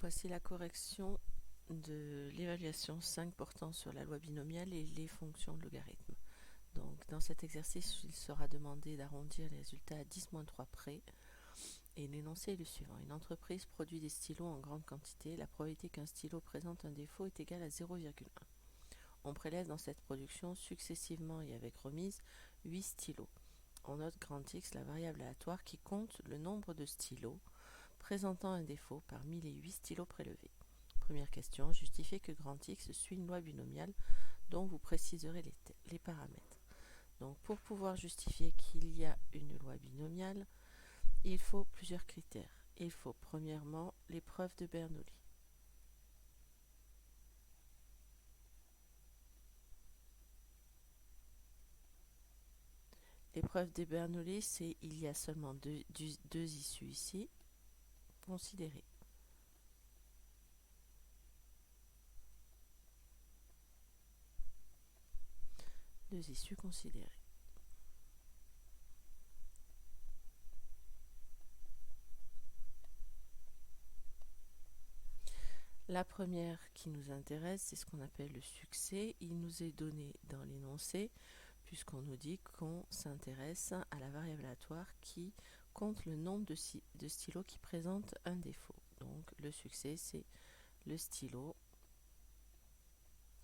Voici la correction de l'évaluation 5 portant sur la loi binomiale et les fonctions de logarithme. Donc, dans cet exercice, il sera demandé d'arrondir les résultats à 10-3 près. Et l'énoncé est le suivant. Une entreprise produit des stylos en grande quantité. La probabilité qu'un stylo présente un défaut est égale à 0,1. On prélève dans cette production, successivement et avec remise, 8 stylos. On note grand X, la variable aléatoire qui compte le nombre de stylos présentant un défaut parmi les 8 stylos prélevés. Première question, justifiez que grand X suit une loi binomiale dont vous préciserez les paramètres. Donc, pour pouvoir justifier qu'il y a une loi binomiale, il faut plusieurs critères. Il faut premièrement l'épreuve de Bernoulli. L'épreuve de Bernoulli, c'est il y a seulement deux issues ici. Considérez. Deux issues considérées. La première qui nous intéresse, c'est ce qu'on appelle le succès. Il nous est donné dans l'énoncé, puisqu'on nous dit qu'on s'intéresse à la variable aléatoire qui compte le nombre de stylos qui présentent un défaut. Donc le succès, c'est le stylo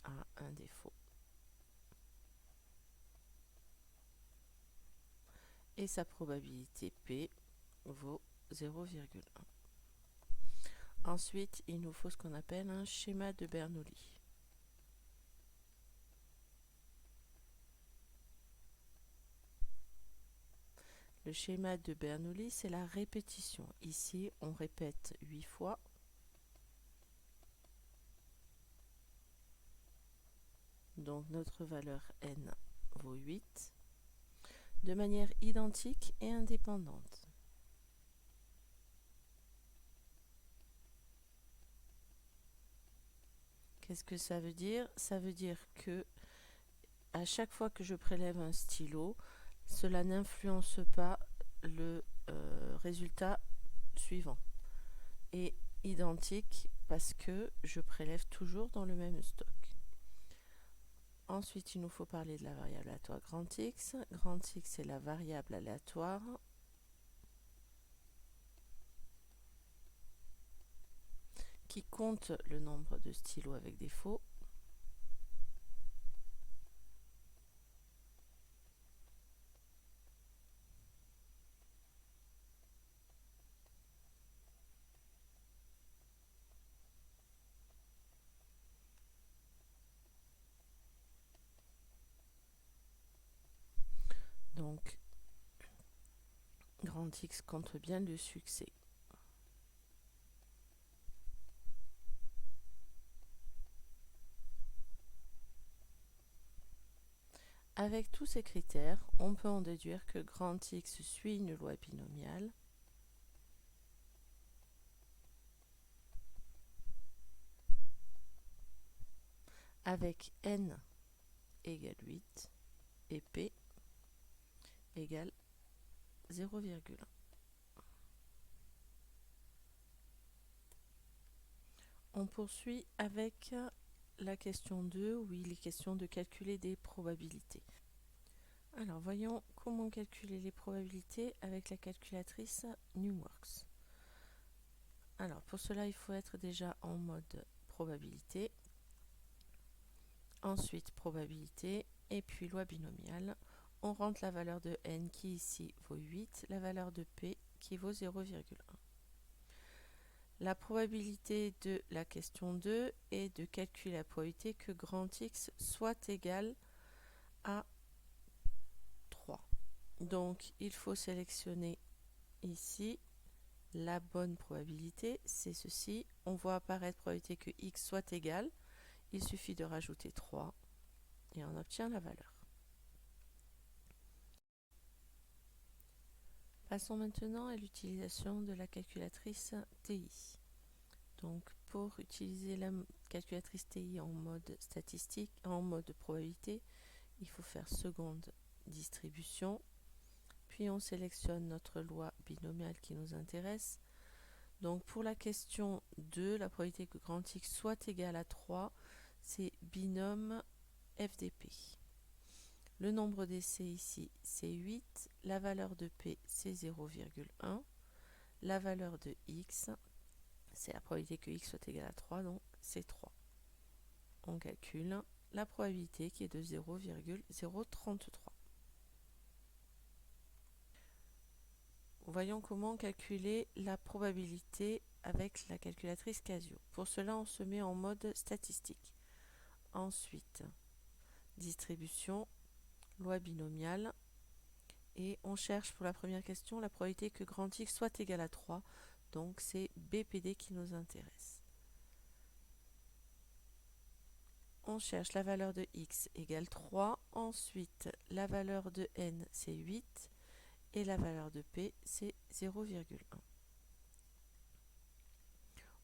a un défaut. Et sa probabilité P vaut 0,1. Ensuite, il nous faut ce qu'on appelle un schéma de Bernoulli. Le schéma de Bernoulli, c'est la répétition. Ici, on répète 8 fois. Donc, notre valeur n vaut 8, de manière identique et indépendante. Qu'est-ce que ça veut dire? Ça veut dire que à chaque fois que je prélève un stylo, cela n'influence pas le résultat suivant. Et identique parce que je prélève toujours dans le même stock. Ensuite, il nous faut parler de la variable aléatoire grand X. Grand X, c'est la variable aléatoire qui compte le nombre de stylos avec défaut. Donc, grand X compte bien le succès. Avec tous ces critères, on peut en déduire que grand X suit une loi binomiale avec n égale 8 et p égale 0,1. On poursuit avec la question 2 où il est question de calculer des probabilités. Alors voyons comment calculer les probabilités avec la calculatrice Numworks. Alors pour cela il faut être déjà en mode probabilité, ensuite probabilité et puis loi binomiale. On rentre la valeur de n qui ici vaut 8, la valeur de p qui vaut 0,1. La probabilité de la question 2 est de calculer la probabilité que grand X soit égal à 3. Donc, il faut sélectionner ici la bonne probabilité, c'est ceci. On voit apparaître probabilité que X soit égal. Il suffit de rajouter 3 et on obtient la valeur. Passons maintenant à l'utilisation de la calculatrice TI. Donc, pour utiliser la calculatrice TI en mode statistique, en mode probabilité, il faut faire seconde distribution, puis on sélectionne notre loi binomiale qui nous intéresse. Donc pour la question 2, la probabilité que grand X soit égal à 3, c'est binôme FDP. Le nombre d'essais ici, c'est 8. La valeur de P, c'est 0,1. La valeur de X, c'est la probabilité que X soit égal à 3, donc c'est 3. On calcule la probabilité qui est de 0,033. Voyons comment calculer la probabilité avec la calculatrice Casio. Pour cela, on se met en mode statistique. Ensuite, distribution, loi binomiale, et on cherche pour la première question la probabilité que grand X soit égal à 3, donc c'est BPD qui nous intéresse. On cherche la valeur de X égale 3, ensuite la valeur de N c'est 8, et la valeur de P c'est 0,1.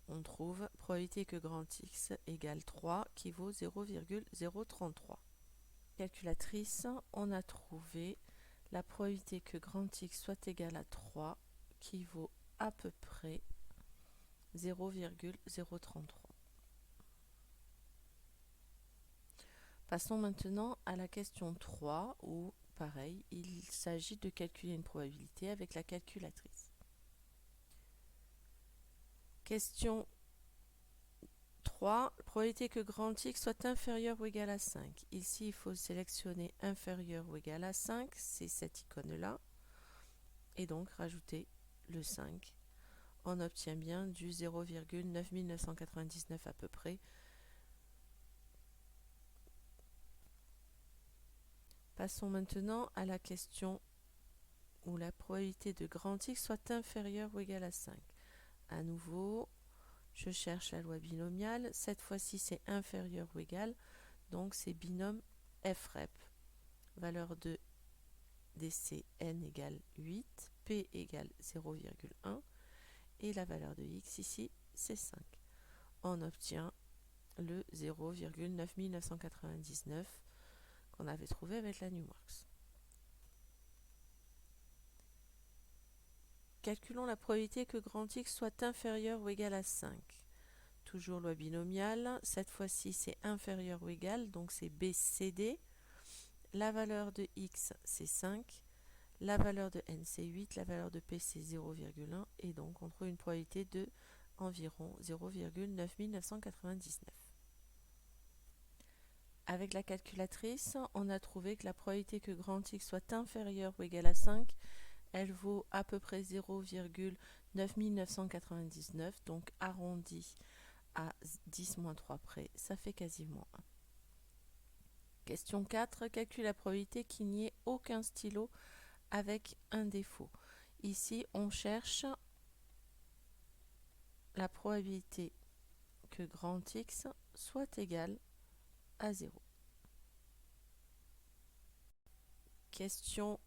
On trouve probabilité que grand X égale 3 qui vaut 0,033. Calculatrice, on a trouvé la probabilité que grand X soit égal à 3 qui vaut à peu près 0,033. Passons maintenant à la question 3 où, pareil, il s'agit de calculer une probabilité avec la calculatrice. Question 3, probabilité que grand X soit inférieur ou égal à 5. Ici, il faut sélectionner inférieur ou égal à 5, c'est cette icône-là, et donc rajouter le 5. On obtient bien du 0,9999 à peu près. Passons maintenant à la question où la probabilité de grand X soit inférieure ou égale à 5. À nouveau, je cherche la loi binomiale. Cette fois-ci, c'est inférieur ou égal. Donc, c'est binôme FREP. Valeur de DC N égale 8, P égale 0,1 et la valeur de X ici, c'est 5. On obtient le 0,9999 qu'on avait trouvé avec la NumWorks. Calculons la probabilité que grand X soit inférieur ou égal à 5. Toujours loi binomiale, cette fois-ci c'est inférieur ou égal, donc c'est BCD. La valeur de X c'est 5, la valeur de N c'est 8, la valeur de P c'est 0,1 et donc on trouve une probabilité de environ 0,9999. Avec la calculatrice, on a trouvé que la probabilité que grand X soit inférieur ou égal à 5, elle vaut à peu près 0,9999, donc arrondi à 10-3 près, ça fait quasiment 1. Question 4, calcule la probabilité qu'il n'y ait aucun stylo avec un défaut. Ici, on cherche la probabilité que grand X soit égal à 0. Question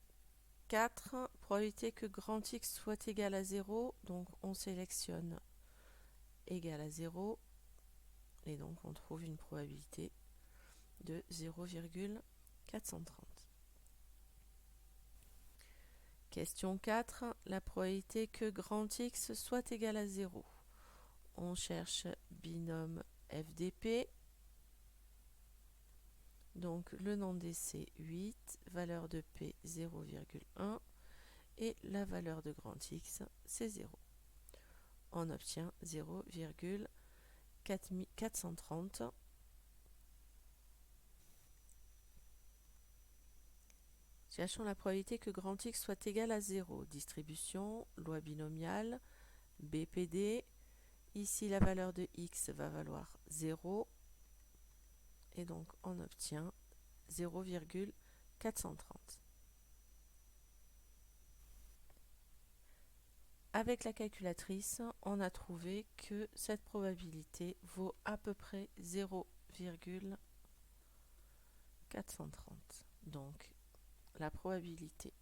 4, probabilité que grand X soit égal à 0, donc on sélectionne égal à 0, et donc on trouve une probabilité de 0,430. Question 4, la probabilité que grand X soit égal à 0. On cherche binôme FDP, donc le nom d'essai 8, valeur de P 0,1 et la valeur de grand X c'est 0. On obtient 0,430. Cherchons la probabilité que grand X soit égal à 0. Distribution, loi binomiale, BPD. Ici, la valeur de X va valoir 0. Et donc, on obtient 0,430. Avec la calculatrice, on a trouvé que cette probabilité vaut à peu près 0,430. Donc, la probabilité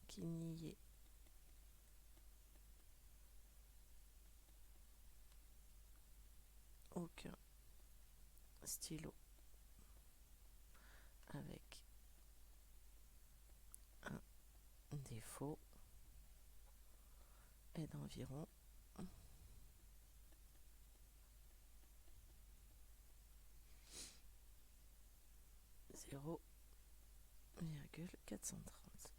qu'il n'y ait aucun stylo avec un défaut est d'environ 0,430.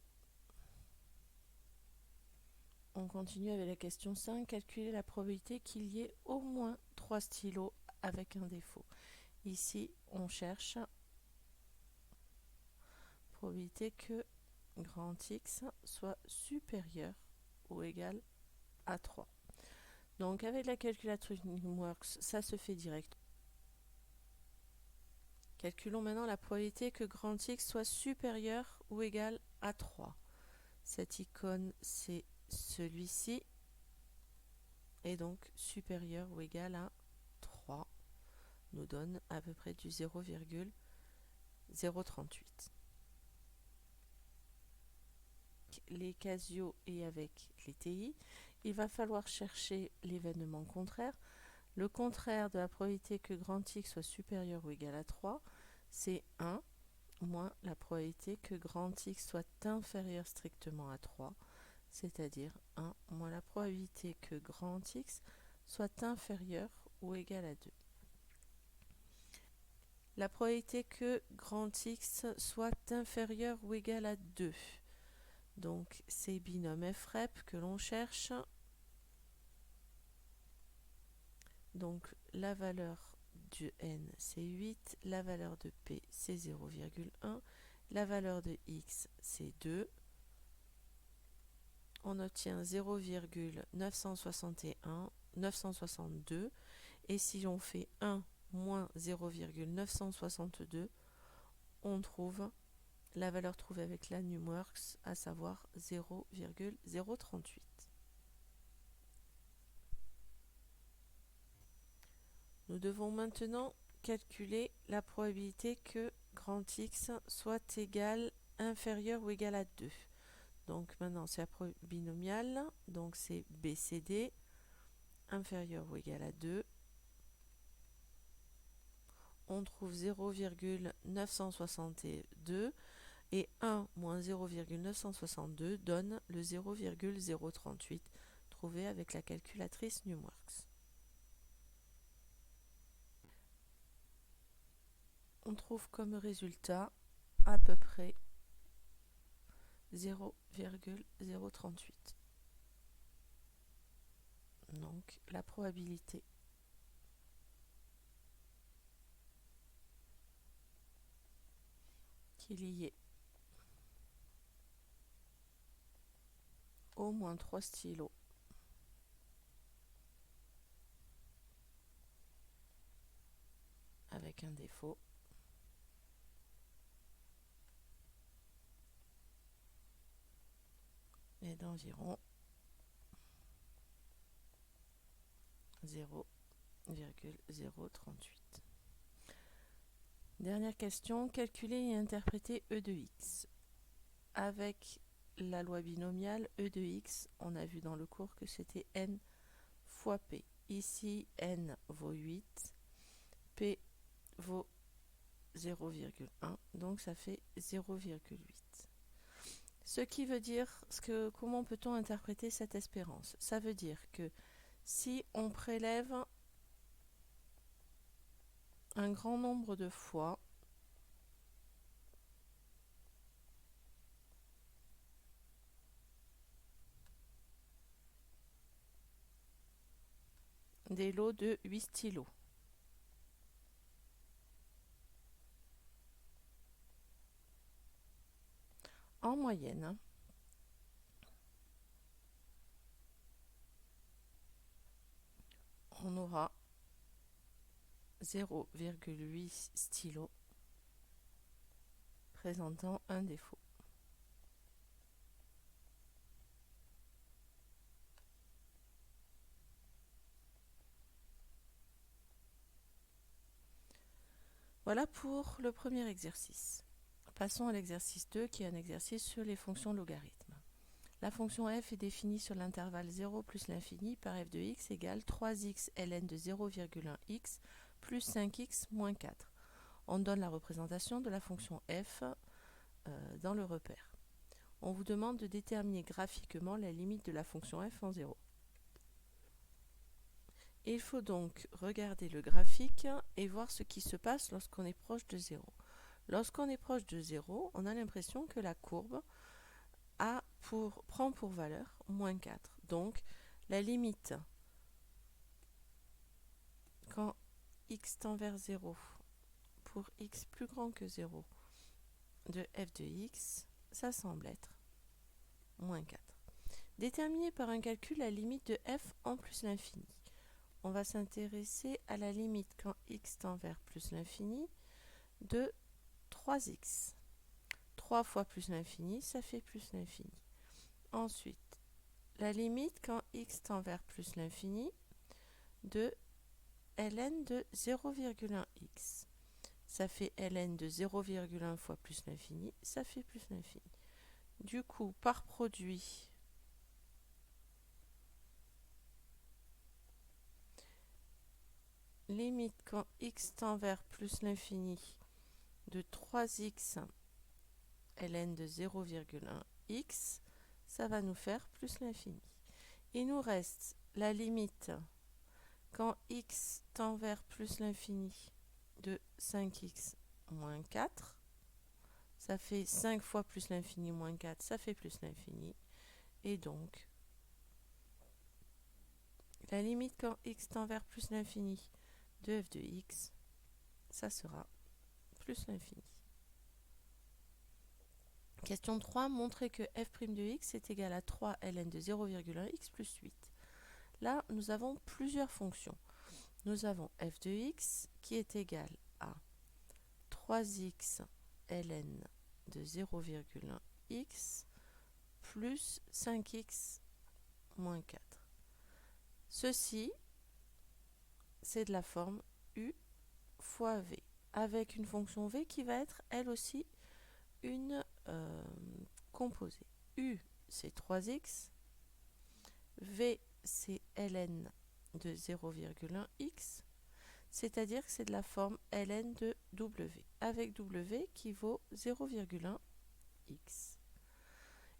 On continue avec la question 5. Calculer la probabilité qu'il y ait au moins 3 stylos avec un défaut. Ici, on cherche probabilité que grand X soit supérieur ou égal à 3. Donc avec la calculatrice NumWorks, ça se fait direct. Calculons maintenant la probabilité que grand X soit supérieur ou égal à 3. Cette icône, c'est celui-ci, et donc supérieur ou égal à 3 nous donne à peu près du 0,038. Les Casio et avec les TI, il va falloir chercher l'événement contraire. Le contraire de la probabilité que grand X soit supérieur ou égal à 3, c'est 1 moins la probabilité que grand X soit inférieur strictement à 3, c'est-à-dire 1 moins la probabilité que grand X soit inférieur ou égal à 2. La probabilité que grand X soit inférieur ou égal à 2. Donc c'est binôme FREP que l'on cherche. Donc la valeur de n c'est 8, la valeur de p c'est 0,1, la valeur de x c'est 2. On obtient 0,962 et si on fait 1 moins 0,962, on trouve la valeur trouvée avec la NumWorks, à savoir 0,038. Nous devons maintenant calculer la probabilité que grand X soit égal, inférieur ou égal à 2. Donc maintenant c'est la binomiale, donc c'est BCD, inférieur ou égal à 2. On trouve 0,962 et 1 moins 0,962 donne le 0,038 trouvé avec la calculatrice NumWorks. On trouve comme résultat à peu près 0,038. Donc la probabilité qu'il y ait au moins 3 stylos avec un défaut est d'environ 0,038. Dernière question, calculer et interpréter E de x. Avec la loi binomiale, E de x, on a vu dans le cours que c'était n fois p. Ici, n vaut 8, p vaut 0,1, donc ça fait 0,8. Ce qui veut dire, comment peut-on interpréter cette espérance? Ça veut dire que si on prélève un grand nombre de fois des lots de 8 stylos, en moyenne, on aura 0,8 stylos présentant un défaut. Voilà pour le premier exercice. Passons à l'exercice 2 qui est un exercice sur les fonctions logarithmes. La fonction f est définie sur l'intervalle 0 plus l'infini par f de x égale 3x ln de 0,1x plus 5x moins 4. On donne la représentation de la fonction f dans le repère. on vous demande de déterminer graphiquement la limite de la fonction f en 0. Il faut donc regarder le graphique et voir ce qui se passe lorsqu'on est proche de 0. Lorsqu'on est proche de 0, on a l'impression que la courbe prend pour valeur moins 4. Donc, la limite, quand x tend vers 0, pour x plus grand que 0, de f de x, ça semble être moins 4. Déterminer par un calcul la limite de f en plus l'infini. On va s'intéresser à la limite quand x tend vers plus l'infini de 3x. 3 fois plus l'infini, ça fait plus l'infini. Ensuite, la limite quand x tend vers plus l'infini de ln de 0,1x. Ça fait ln de 0,1 fois plus l'infini, ça fait plus l'infini. Du coup, par produit, limite quand x tend vers plus l'infini de 3x ln de 0,1x, ça va nous faire plus l'infini. Il nous reste la limite quand x tend vers plus l'infini de 5x moins 4, ça fait 5 fois plus l'infini moins 4, ça fait plus l'infini. Et donc, la limite quand x tend vers plus l'infini de f de x, ça sera plus l'infini. Question 3, montrer que f' de x est égal à 3 ln de 0,1x plus 8. Là, nous avons plusieurs fonctions. Nous avons f de x qui est égal à 3x ln de 0,1x plus 5x moins 4. Ceci, c'est de la forme u fois v, avec une fonction v qui va être elle aussi une composée. U, c'est 3x, v, c'est ln de 0,1x, c'est-à-dire que c'est de la forme ln de w, avec w qui vaut 0,1x.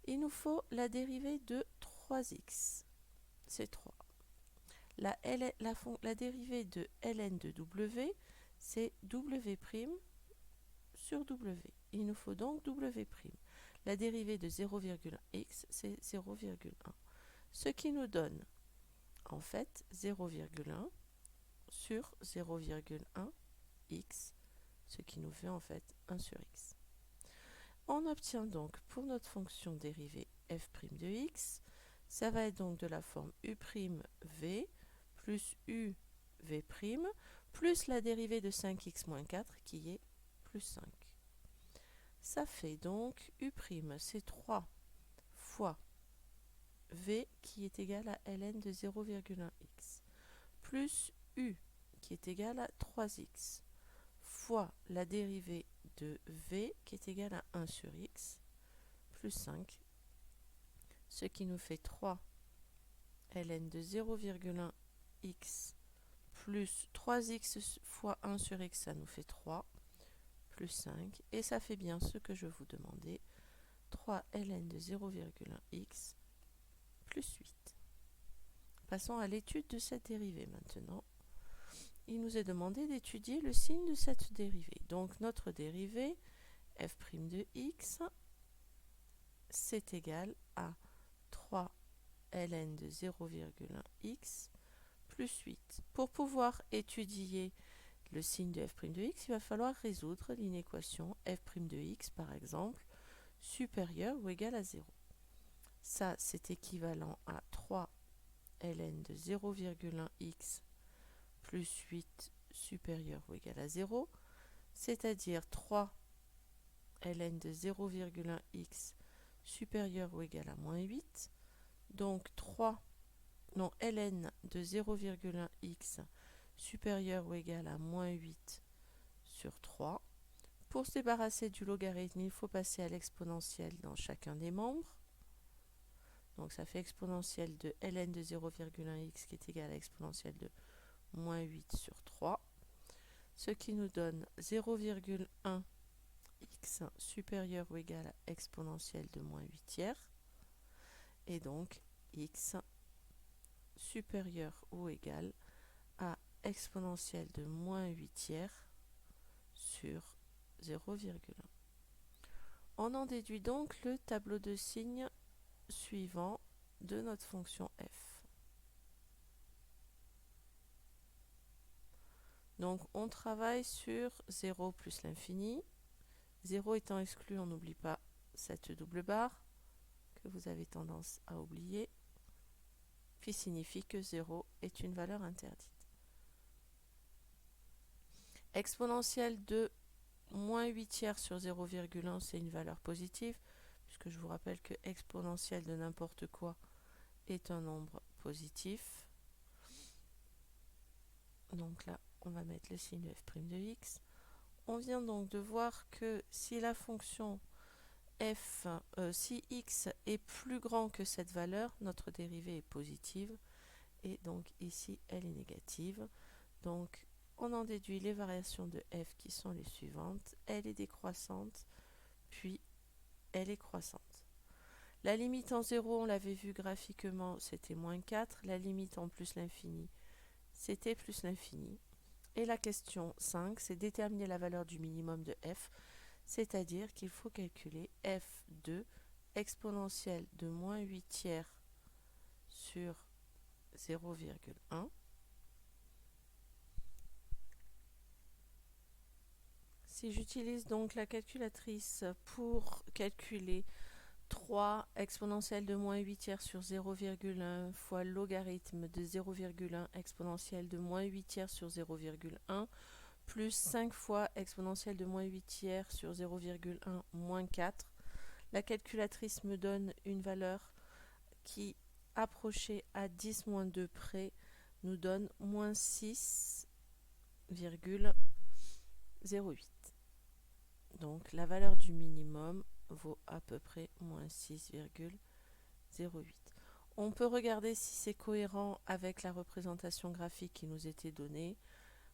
Il nous faut la dérivée de 3x, c'est 3. La dérivée de ln de w, c'est w' sur w. Il nous faut donc w'. La dérivée de 0,1x, c'est 0,1. Ce qui nous donne en fait 0,1 sur 0,1x, ce qui nous fait en fait 1 sur x. On obtient donc pour notre fonction dérivée f' de x, ça va être donc de la forme u'v plus uv' plus la dérivée de 5x moins 4 qui est plus 5. Ça fait donc u', c'est 3 fois v qui est égal à ln de 0,1x plus u qui est égal à 3x fois la dérivée de v qui est égale à 1 sur x plus 5, ce qui nous fait 3 ln de 0,1x plus 3x fois 1 sur x, ça nous fait 3 plus 5, et ça fait bien ce que je vous demandais, 3 ln de 0,1x plus 8. Passons à l'étude de cette dérivée maintenant. Il nous est demandé d'étudier le signe de cette dérivée. Donc notre dérivée f' de x, c'est égal à 3 ln de 0,1x plus 8. Pour pouvoir étudier le signe de f' de x, il va falloir résoudre l'inéquation f' de x, par exemple, supérieur ou égal à 0. Ça, c'est équivalent à 3 ln de 0,1x plus 8 supérieur ou égal à 0, c'est-à-dire 3 ln de 0,1x supérieur ou égal à moins 8, donc ln de 0,1x supérieur ou égal à moins 8 sur 3. Pour se débarrasser du logarithme, il faut passer à l'exponentielle dans chacun des membres. Donc ça fait exponentielle de ln de 0,1x qui est égal à exponentielle de moins 8 sur 3, ce qui nous donne 0,1x x supérieur ou égal à exponentielle de moins 8 tiers, et donc x supérieur ou égal à exponentielle de moins 8 tiers sur 0,1. On en déduit donc le tableau de signes suivant de notre fonction f. Donc on travaille sur 0 plus l'infini. 0 étant exclu, on n'oublie pas cette double barre que vous avez tendance à oublier, qui signifie que 0 est une valeur interdite. Exponentielle de moins 8 tiers sur 0,1, c'est une valeur positive, puisque je vous rappelle que exponentielle de n'importe quoi est un nombre positif. Donc là, on va mettre le signe f' de x. On vient donc de voir que si la fonction f, si x est plus grand que cette valeur, notre dérivée est positive, et donc ici elle est négative. Donc on en déduit les variations de f qui sont les suivantes. Elle est décroissante, puis elle est croissante. La limite en 0, on l'avait vu graphiquement, c'était moins 4. La limite en plus l'infini, c'était plus l'infini. Et la question 5, c'est déterminer la valeur du minimum de f, c'est-à-dire qu'il faut calculer f2 exponentielle de moins 8 tiers sur 0,1. Si j'utilise donc la calculatrice pour calculer 3 exponentielle de moins 8 tiers sur 0,1 fois logarithme de 0,1 exponentielle de moins 8 tiers sur 0,1 plus 5 fois exponentielle de moins 8 tiers sur 0,1 moins 4. La calculatrice me donne une valeur qui, approchée à 10 moins 2 près, nous donne moins 6,08. Donc la valeur du minimum vaut à peu près moins 6,08. On peut regarder si c'est cohérent avec la représentation graphique qui nous était donnée.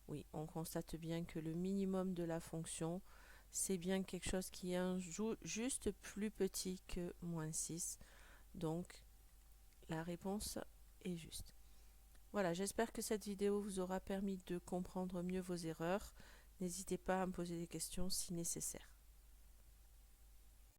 Oui, on constate bien que le minimum de la fonction, c'est bien quelque chose qui est juste plus petit que moins 6. Donc la réponse est juste. Voilà, j'espère que cette vidéo vous aura permis de comprendre mieux vos erreurs. N'hésitez pas à me poser des questions si nécessaire.